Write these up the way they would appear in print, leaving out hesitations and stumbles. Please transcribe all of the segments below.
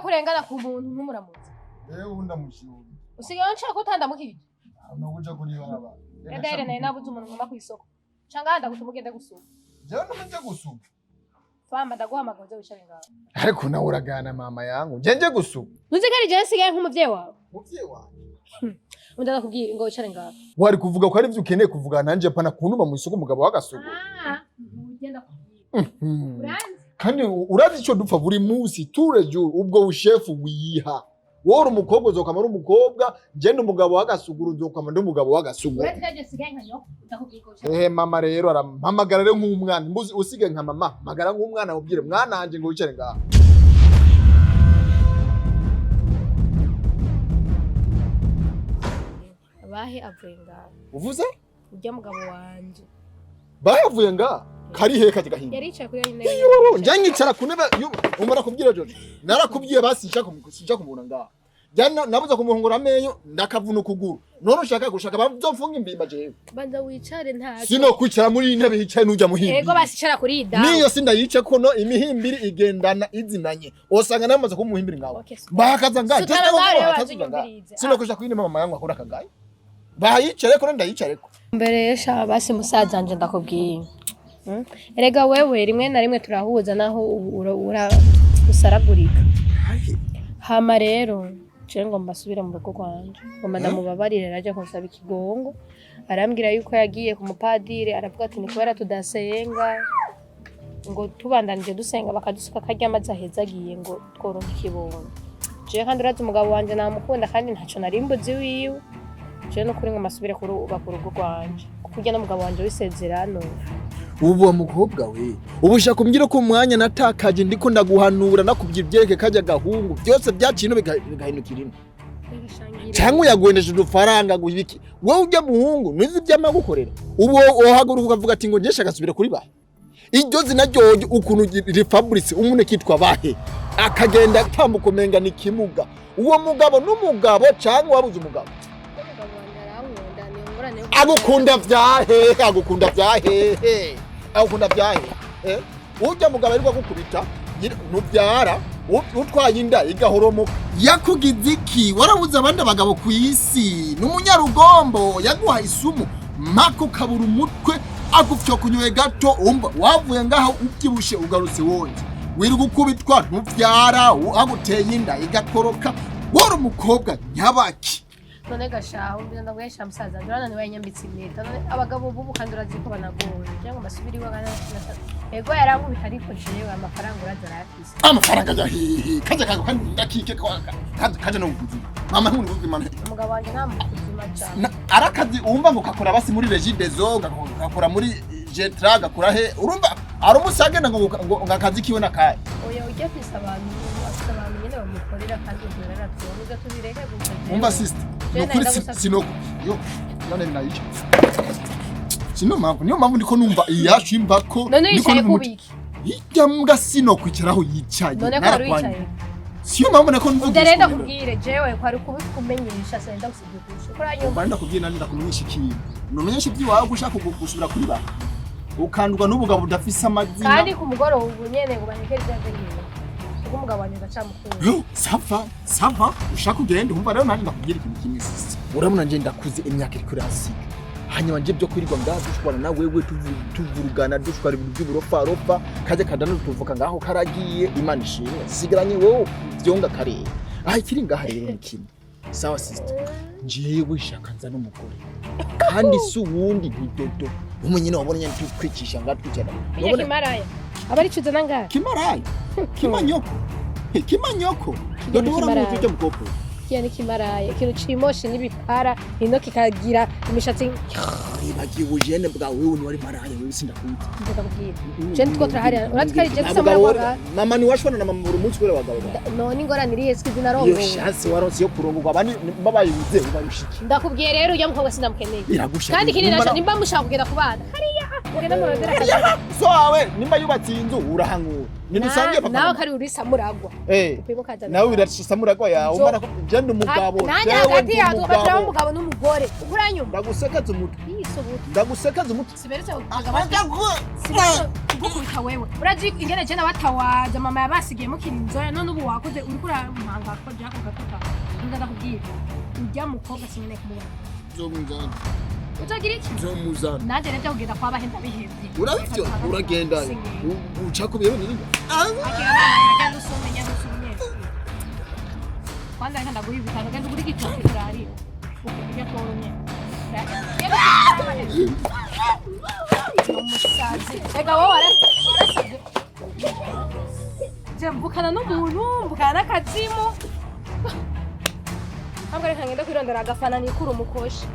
kurengana ku muntu ntumuramutse undamushyuye usigaye nshaka ko utandamukije nakuja kuri baraba ndere naye nabuze umuntu ngoma ku isoko canga ndagutuma ugende gusuma jewe namenye gusuma famba ndaguhamagara uze wicare ngaho ariko nawe uragana mama yangu nje gusuma ntuzi ko ari jewe nsigaye nk'umuvyeyi wawe muvyeyi wawe undada kubwira ngo wicare ngaho wari kuvuga ko ari byo ukeneye kuvuga nanje pana kunuma mu isoko umugabo w'agasugo ugenda kubwira kandi urazi ico dupfa buri munsi turejo ubwo ushefu wiha wora umukobwa uzokamara umukobwa genda umugabo w'agasuguru uzokamara ndi umugabo w'agasuguru mama rero arampamagara rero nk'umwana mbuzi usige nka mama magara nk'umwana ubwire mwana wanje ngo wicare ngaha bahe avuye ngaho uvuze ujya mugabo wanje bahe avuye ngaha kari he kaje gahinda yaricaye kuri ine njanyicara kunebe umara kubwira jojo narakubwiye basi nshaka kumubona ngaha jana nabuza kumuhongora amenyo ndakavuna ukuguru none ushaka gushaka bazofunga imbimba jewe banza wicare nta sino kwicara muri intebe hicaye nuja muhimbi yego basicara kuri ida niyo sinda yice kono imihimbiri igendana izinanye osanga namaze ko muhimbiri ngaho bakaza ngaho sino kuja kwine mama yangu akora kagaye bahayicare ko ndayicareko mbere yesha basi musaza anje ndakubwiye erega wewe rimwe na rimwe turahuza naho usaragurika hama rero je ngo mbasubire mu rugo rwanje ngo ndamubabarire raje kunsaba ikigongo arambwira yuko yagiye ku mupadire aravuga ati ni kubera tudasenga ngo tubandanije dusenga bakadusuka karya amazi ahezagiye ngo tworonka ikibondo je kandi urazi umugabo wanje namukunda kandi ntaco narimbuzi wiwe je no kuri ngo mbasubire ku rugo rwanje kujya n'umugabo wanje wisezerano ubu mukobwa we ubusha kumbwira ko umwanya natakaje ndiko ndaguhanura nakubwira ibyereke kajya gahungu byose byacino bigahindukirina cyangwa yagwendeje udufaranga guhibiki wowe ujya muhungu nizi byamagukorera ubu ohaguruka ukavuga ati ngo njesha gasubira kuri bahe iryo zina ryoje ukuntu Fabrice umune kitwa bahe akagenda tambukomenga ni kimuga uwo mugabo n'umugabo cyangwa wabuze umugabo agukunda vyahe ujya mugabo ariko gukubita nubyara utwaye inda igahoromoka yakugize iki warabuze abandi abagabo ku isi n'umunyarugombo yaguha isumu mako kabura umutwe agufyo kunyoye gato umba wavuye ngaho ubyibushe ugarutse wonje wiri gukubitwa nubyara aguteye inda igakoroka wora umukobwa nyabaki none gashaho mbenda gwesha musaza ndurana ni wanyambitse imeta none abagabo bubu kandi uraziko banagoye cyangwa basubiri wagana ego yarankubita ariko jewe amafaranga uraza arafise amafaranga yahihi kaje kandi ndakike kaje no kuzima mama nkuni kuzima umugabo wanje namukuzima cyane arakazi umva ngo kakora basi muri regidezo gakora muri jetra gakora he urumva ari umusagenda ngo ngakazi kiwe nakaye oya ujye kwisa abantu nyene bamukorera kandi urera twonga tubireke gusa umva sister nukuri sinoko yo none nayica sino mpamvu ndiko numva iyacu imbako ndiko kubiki ijya mbwa sino kwicaraho yicaye none ko wicaye siyo mpamvu nako mvuga ndarenda kubwire jewe ko ari kumenyesha senda gusigisha ko ranyo mba ndakubwira nandi ndakumenyesha ikintu numenyesha ibyiwawe gushaka gusubira kuri ba ukandwa n'ubugabo budafise amazina kandi ku mugoroba ubu nyene ngo banyekere byagiriye umugabo wanyuza camukuru sava ushaka ugende umva rero nandi ndakubwira ikintu kimwe sisi urabona nje ndakuze imyaka iri kuri hasi hanyuma nje byo kwirirwa ngaho dushwana na wewe tuvurugana dushwara ibintu by'uburofa kaje kadano tuvuka ngaho karagiye imana ishimwe sigaranye wowe byonga kare ikiri ngaha rero n'ikindi sawa sister njewe shaka nza n'umugore kandi si uwundi ntidodo umunyine wabonye twikisha ngatwicara ubona kimaraya abari cuza nanga kimaraya kimanyoko dodo uramuzi cyo mukoko yani kimaraya kintu cimoshe n'ibipara ino kikagira imishatsi ibagiye ujene bwa wewe ni wari maraya wewe sindakuzi ndakubwira je ntiko turahari uratwari je gusamura mama ni washwana na mama buri munsi wera wagabo none ingorane iri eski dinarongo yo chance waronse yo kurongwa abandi babayibuze ubarushiki ndakubwiye rero ujya mukobwa sindamukeneye kandi kinini naco nimba mushaka kugenda kubana hariya ugenda murondera akazi so wawe nimba yubatse inzu urahangura nimusangiye papa nawe kari urisa muragwa kwibuka jana nawe birashisa muragwa yawe umara genda umugabo nanjye hagati yawe ugatira umugabo n'umugore ukuranyuma ndagusekaza umutwe ndagusekaza umutwe siberetse gukubita wewe uraji ingene je nabatawaza mama yabasigiye mukiri inzoya none ubu wakoze uri kurampanga ko jya kugatuka ndakubwira ujya mukobwa sinyene kumubona zomuzana utagira iki zomuzana naje revye kugenda kwa bahenda bihevye urabyo uragenda ucakubiye nini agenda usomenya kwanda kanda guri bitano genda guri gitoke kirari ukujya tonye umusazi ega wowe warasabye je mbukana n'umuntu mbukana n'akazimu ntabwo reka ngenda kwirondera agafana nikura umukoshi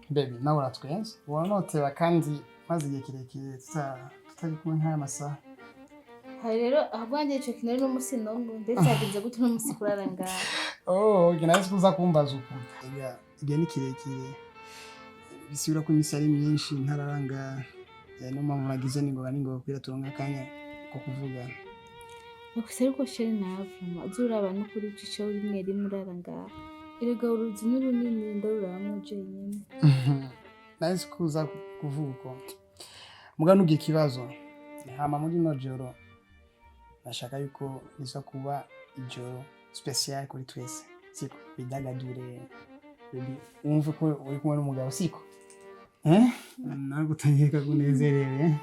Baby, nawe uratwenze uranoteba kandi maze igihe kirekire tutari kumwe nk'aya masaha. Hari rero ahubwanjye ico kintu ari n'umusi nomwe ndetse yagenze gute n'umusi kurara ngaha. Nahise kuza kumbaza uko. Igihe ni kirekire bisubira ku misari myinshi ntararanga no mpamvu nagize ningoga kwira turonka akanya ko kuvugana. Ufise ariko sheri nawe azuraba no kuri ico rimwe rimwe urara ngaha. Erega uruzi n'urunini ndaruramuje nyene. Nahise kuza kuvuga uko. Muga nugiye ikibazo. Hama muri no joro. Nashaka yuko niza kuba ijoro special kuri twese. Siko bidagadure. Baby, umve ko uri kumwe n'umugabo siko. Nagutangeka kunezerewe.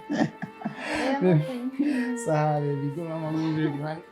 Sabe bigo mama ngumve bihari.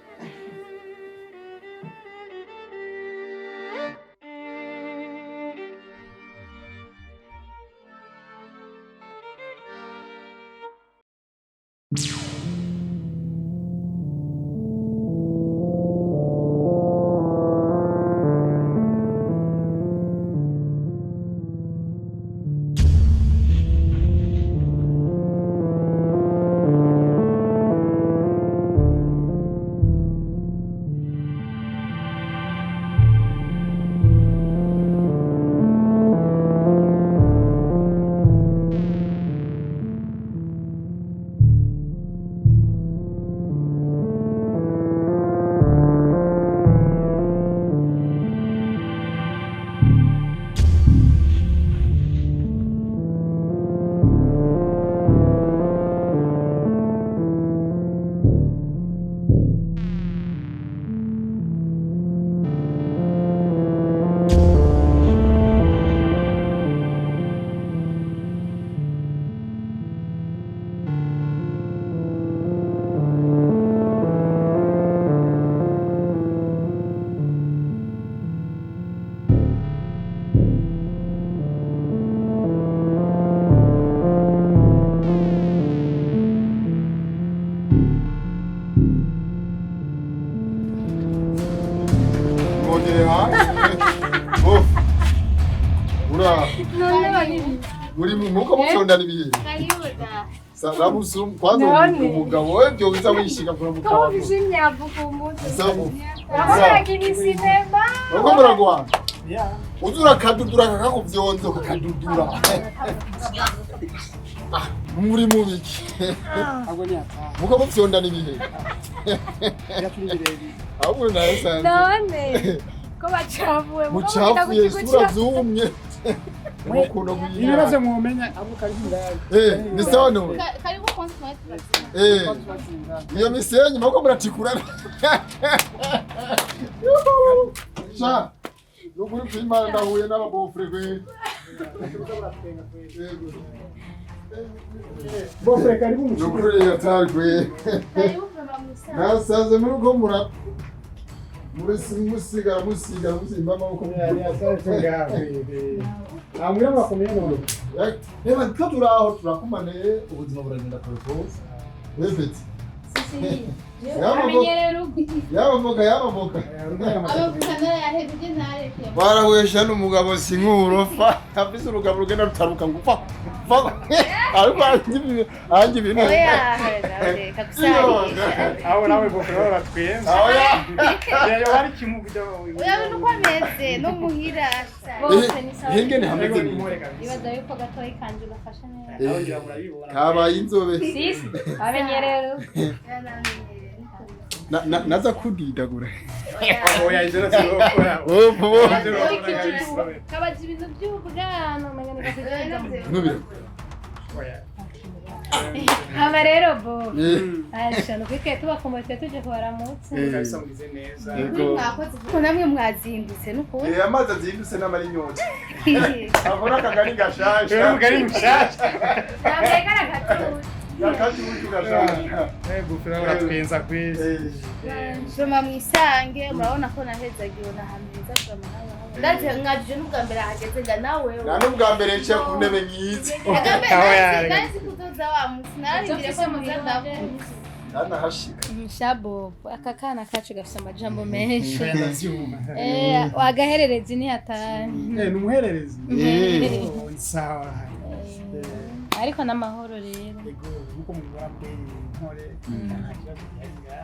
Nuko mucyondana ibihe. Salamu sum kwanza umugabo we byo biza wishika kwa mukaba. Ko bizimyavu kumbuze. Samu. Abara kibisinema. Uko muragwa? Uzura kadudura kakakuvyonzo kakadudura. Muri mubiki. Agonya. Muko mucyondana ibihe. Yaturirebi. Ahubwo nayo sanze. None. Ko bacavuwe mucavuye sura zumye. Mukono mwiza. Ibibazo mwomenya abuka ndaya. Ni sawa none. Karibu constant. Iyo misenyi mako muratikurana. Sha. Nukuri kwimana ndahuye n'ababofre kwe. Bose karibu Nukuri yatarwe. Nasaze muri ko musiga musimba amaboko yari asatse ngawe. Amwe bakomeye none. Reba twa turaho turakumane ubuzima buragenda Réponse. Webeti. Yabamoka. Barawesha n'umugabo sinkurofa. Afise urugabo rugenda rutaruka ngufa. Ariko angi ibintu. Aho nawe bofero batwenza. Yayo hari kimugido. Oya nuko ameze no muhira. Bose ni sawa. Hingene hameze Ibaza yuko gatoyi kanje ugafasha neza. Aho ngira murabibona. Kabaye inzobe. Sisi abenye rero. Naza kudidagura. Oya izera zirokora. Kabaje ibintu by'ubwana umenye nigafite. Nubira. Oya. Hama rero bo. Aisha nukwike tubakomotse tuje kubaramutse. Kabisa mugize neza. Ko namwe mwazindutse nuko. Amazi azindutse n'amari nyota. Abona kagari gashasha. Kagari mushasha. Namwe karagatu. Yakati umuntu gashasha. Bofero batwenza kwezi. Shoma mwisange murabona ko nahezagiwe na hameza shoma nawe. Ndaje ngajije n'ubwa mbere hageze nga nawe. N'ubwa mbere nshya ku ntebe nyizi. Ndazi kudoza wa musinarindire ko muzanda. Ana hashika. Shabo akakana kacu gafite amajambo menshi. Wagahererezi ni hatani. Numuhererezi. Sawa. Ariko n'amahoro rero. Ego nuko mubora ko inkore.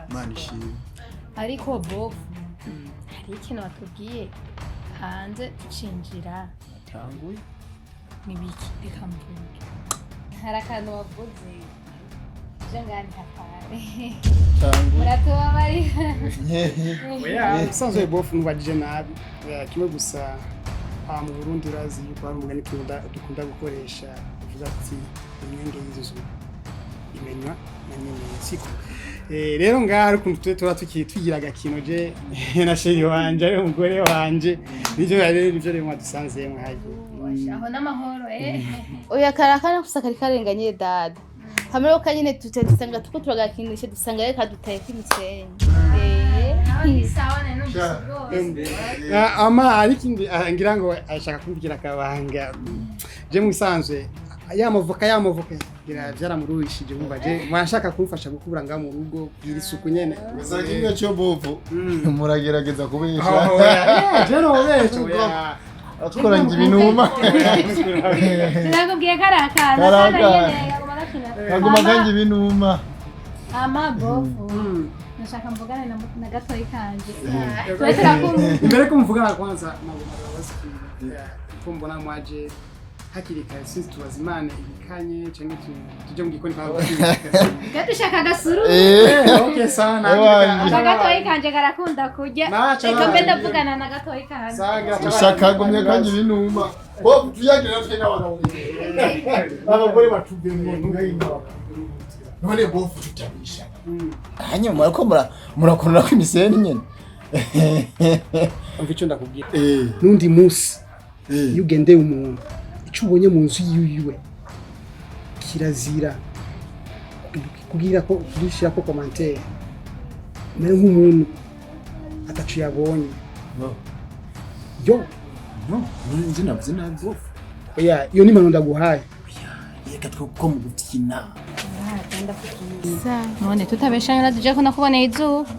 Manishi. Ariko bofu hari ikintu watubwiye hanze tucinjira Tanguye. nibiki bikamvuga. Hari akantu wavuze jangani hapare. Tanguye. Muratoba bari. Oya usanzwe bofu nubajije nabi. Kimwe gusa mu Burundi urazi yuko hari umugani dukunda gukoresha uvuga ati imyenge y'izuzu imenywa na nyene siko. Rero ngaha ari kuntu tuba tugira agakino je na sheri wanje ari umugore wanje nivyo rero mwadusanzemo haje. Aho n'amahoro Oya karakana kusakari karenganye dada. Hamero kanyene tutadusanga tuko turagakinisha dusanga reka dutaye kwimisenyi. Ama ariko ngira ngo ashaka kumvira kabanga. Je musanzwe yamavuka ngira byaramuruhishije bumva je mwashaka kumfasha gukubura nga mu rugo bwira isuku nyene. Gusa kimwe cyo bovu muragerageza kubesha. Je no besha. Atkoranje ibinuma. Nakubwiye karakana sana nyene Kaguma kanje ibinuma. ama bofu. Nashaka mvugane na gatoyi kanje. Mbere ko mvugana kwanza nagomba basikiye. Kumbona mwaje hakiri kare sinzi tubazimane ibikanye cyangwa tujye mu gikoni kwa Gatushaka gasuru. Okay sana. Gatoyi kanje karakunda kurya. Reka mbe ndavugana na gatoyi kanje. Ushaka gumye kanje ibinuma. Bovu tuyagira twe n'abagabo. Abagore batubwira ngo ngayinga. None bovu tutabisha. Hanyuma ko murakorera ko imisenyi nyene. Umva icyo ndakubwira. Nundi musi yugendeye umuntu icyo ubonye mu nzu yiwe kirazira kugira ko kurishira ko commentaire mere nk'umuntu atacu yabonye no nzi nabwo. oya iyo ni mano ndaguhaye Reka twuko mu gukina. None tutabeshanya tuje ko nakuboneye izuba.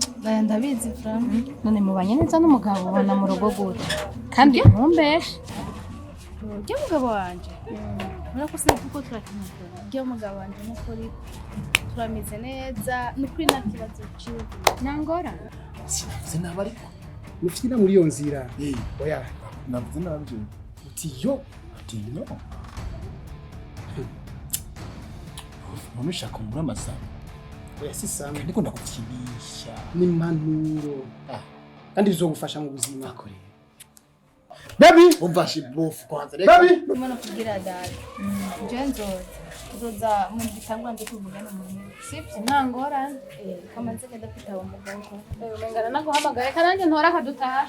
Ndabizi Fran. None mubanye neza n'umugabo ubona mu rugo gute? Kandi ntumbeshe. Ujya mugabo wanje. Urako se kuko turakina. Ujya mugabo wanje n'ukuri turamize neza n'ukuri nakibazo ciwe. Nangora. Sinavuze nabari. mufite muri iyo nzira oya navuze nabyo. utiyo Atiyo. Mumisha kumura amasanamu. oya sisanga Ndiko ndakukinisha. ni impanuro kandi bizogufasha mu buzima kore. Baby Umvashi bofu kwanza. baby Mbona kugira dada. Jenzo uzoza mu gitangwa nje kuvugana n'umuntu. Sivyo Nangora. kama nze kenda kwitaba umugabo. Umengana naguhamagaye kananje ntora akadutaha.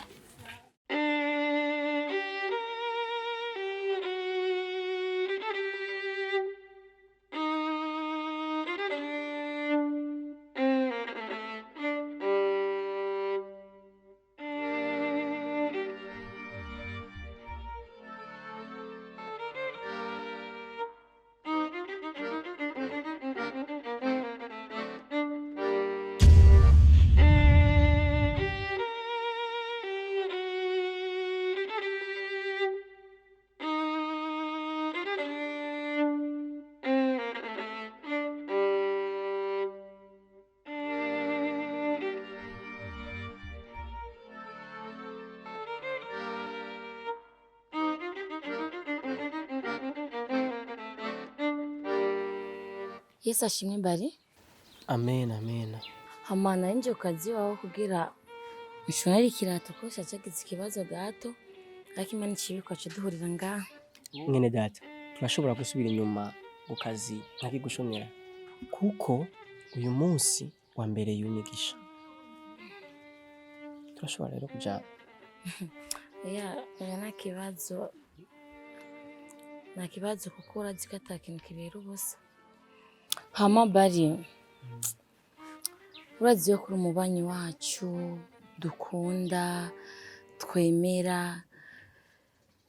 Yesu ashimwe bari. Amen, amen. Hamana nje ukazi wawe kugira nshonera ikirato ko cyagize ikibazo gato ariko Imana icibikwa cyo duhurira ngaha. Mwene data, turashobora gusubira inyuma mu kazi nk'igushonera kuko uyu munsi wa mbere y'unigisha. Turashobora rero kuja nta kibazo kuko urazi ko atakintu kibera ubusa. Hama bari urazi yo kuri umubanyi wacu dukunda twemera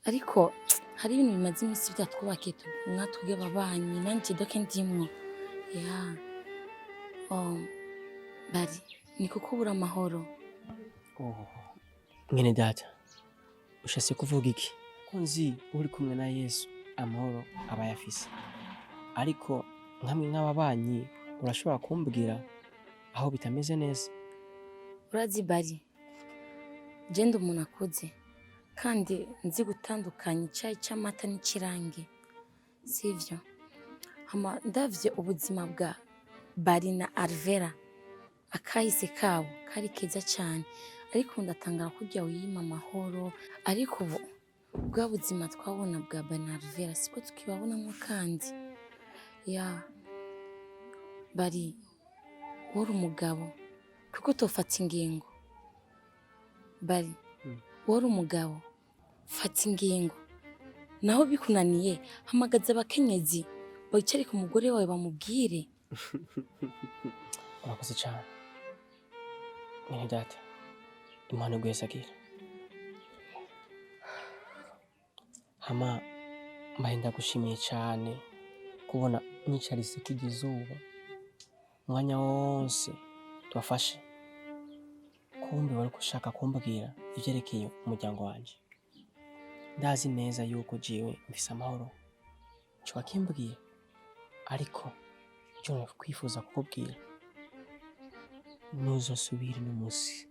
ariko hari ibintu bimaze iminsi byatwubakiye mwatubwe ababanyi nanjye doke ndimwo bari ni kuko ubura amahoro. Mwene data, ushase kuvuga iki? Ko nzi uri kumwe na Yesu amahoro aba yafise, ariko nkamwe nk'ababanyi urashobora kumbwira aho bitameze neza? Urazi bari genda umuntu akuze kandi nzi gutandukanya icyayi cy'amata n'ikirange, sivyo? Hama ndavye ubuzima bwa Bari na Alvera akahise kabo kari keza cyane, ariko ndatangara kujya wiyima amahoro, ariko ubu bwa buzima twabona bwa Bari na Alvera siko tukibabonamo kandi Bari wari umugabo kuko tofata ingingo. Bari wari umugabo fata ingingo, naho bikunaniye hamagaza abakenyezi bicare ku mugore wawe bamubwire. Urakoze cyane mwene data, Imana iguhezagira. Hama mbaye ndagushimiye cyane kubona nyicarise k'izuba umwanya wose twafashe, kumbe wari ushaka kumbwira ivyerekeye umuryango wanje. Ndazi neza yuko jiwe mfise amahoro cyo wakimbwiye, ariko cyo kwifuza kukubwira ntuzosubire n'umunsi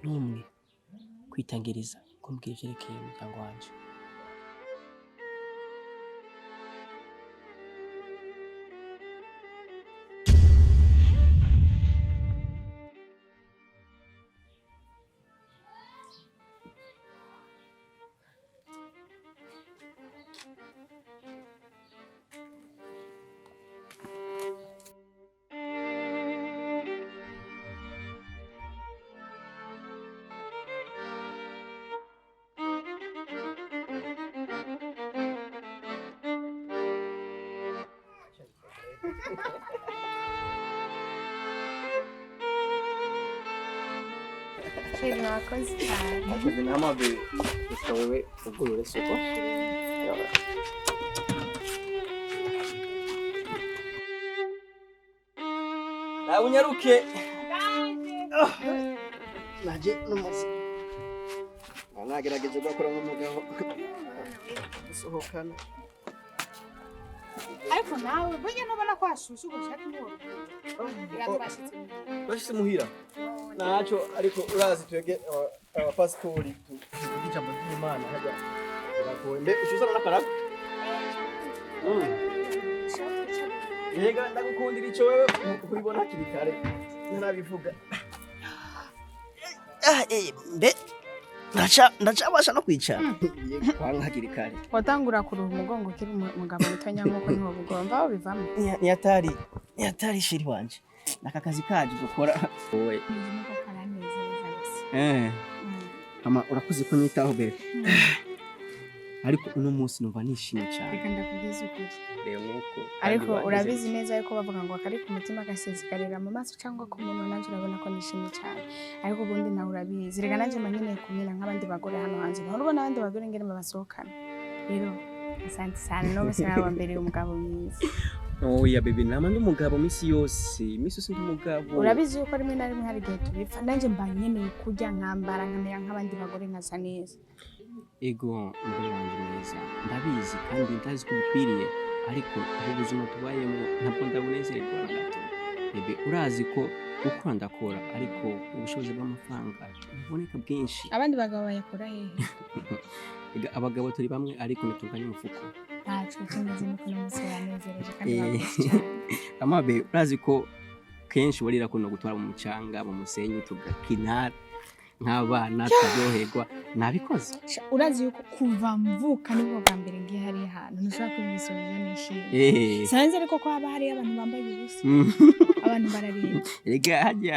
n'umwe kwitangiriza kumbwira ivyerekeye umuryango wanje. Sheri wakoze cyane. Akoze n'amabe gusa wewe ugurure siko. Na unyaruke. Naje n'umuzi. Nagerageza gukora nk'umugabo. Gusohokana. Ariko nawe burya nubona ko hashushe ugushaka inkuru. Bashitse muhira. Nacho ariko urazi twege passport tuvugisha mu Imana hajya. Barakonde ushuzana nakaraga. Yega ndagukundira ico wewe kubibona kiri kare. Narabivuga. Mbe ndacabasha no kwicara. Kwanga hakiri kare. Watangura kuruha umugongo kiri umugabo witanya nk'uko niho bugomba aho bivamo. Ni atari shiri wanje. Naka kazi kaje gukora wowe. Ama urakoze kunyitaho bere. ariko uno munsi numva nishimye cyane reka ndakubwiza ukuri rero nuko ariko urabizi neza yuko bavuga ngo akari ku mutima gasezekarira mu maso cyangwa ku munwa nanjye urabona ko nishimye cyane ariko ubundi nawe urabizi reka nanjye mba nkeneye kumera nk'abandi bagore hano hanze naho urabona abandi bagore ngene babasohokana rero asante cyane no bose nawe wambereye umugabo mwiza oya bebe nama ndi umugabo misi yose ndi umugabo urabizi yuko rimwe na rimwe hari igihe tubipfa nanjye mba nkeneye kurya nkambara nkamera nk'abandi bagore nkasa neza ego umugore wanjye mwiza ndabizi kandi ndazi ko bikwiriye ariko ubu buzima tubayemo ntabwo ndabunezerwa na gato bebe urazi ko gukora ndakora ariko ubushobozi bw'amafaranga buboneka bwinshi abandi bagabo bayakora hehe abagabo turi bamwe ariko ntitunganye umufuko ntacu tumeze nuko n'umunsi wanezereje kandi bakoze cyane amabe urazi ko kenshi warira kuno gutwara mu mucanga mu musenyi tugakina nk'abana turyoherwa nabikoze urazi yuko kuva mvuka nibwo bwa mbere ngiye hari ahantu ntushobora kubisoza nishimye sanze ariko ko haba hari abantu bambaye ubusa abantu bararinda rega hajya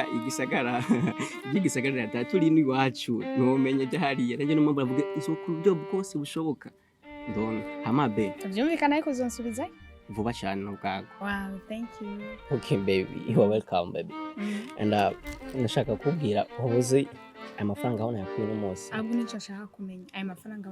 igisagara turi n'iwacu ntumenye byahariye nanjye no mpamvu bavuga isoko byo bwose bushoboka ndone amabe byumvikana ariko uzonsubiza vuba cyane n'ubwago wow thank you okay baby you are welcome baby and nashaka kubwira ubuze amafaranga aho nayakuye no munsi ahubwo nicyo nshaka kumenya aya mafaranga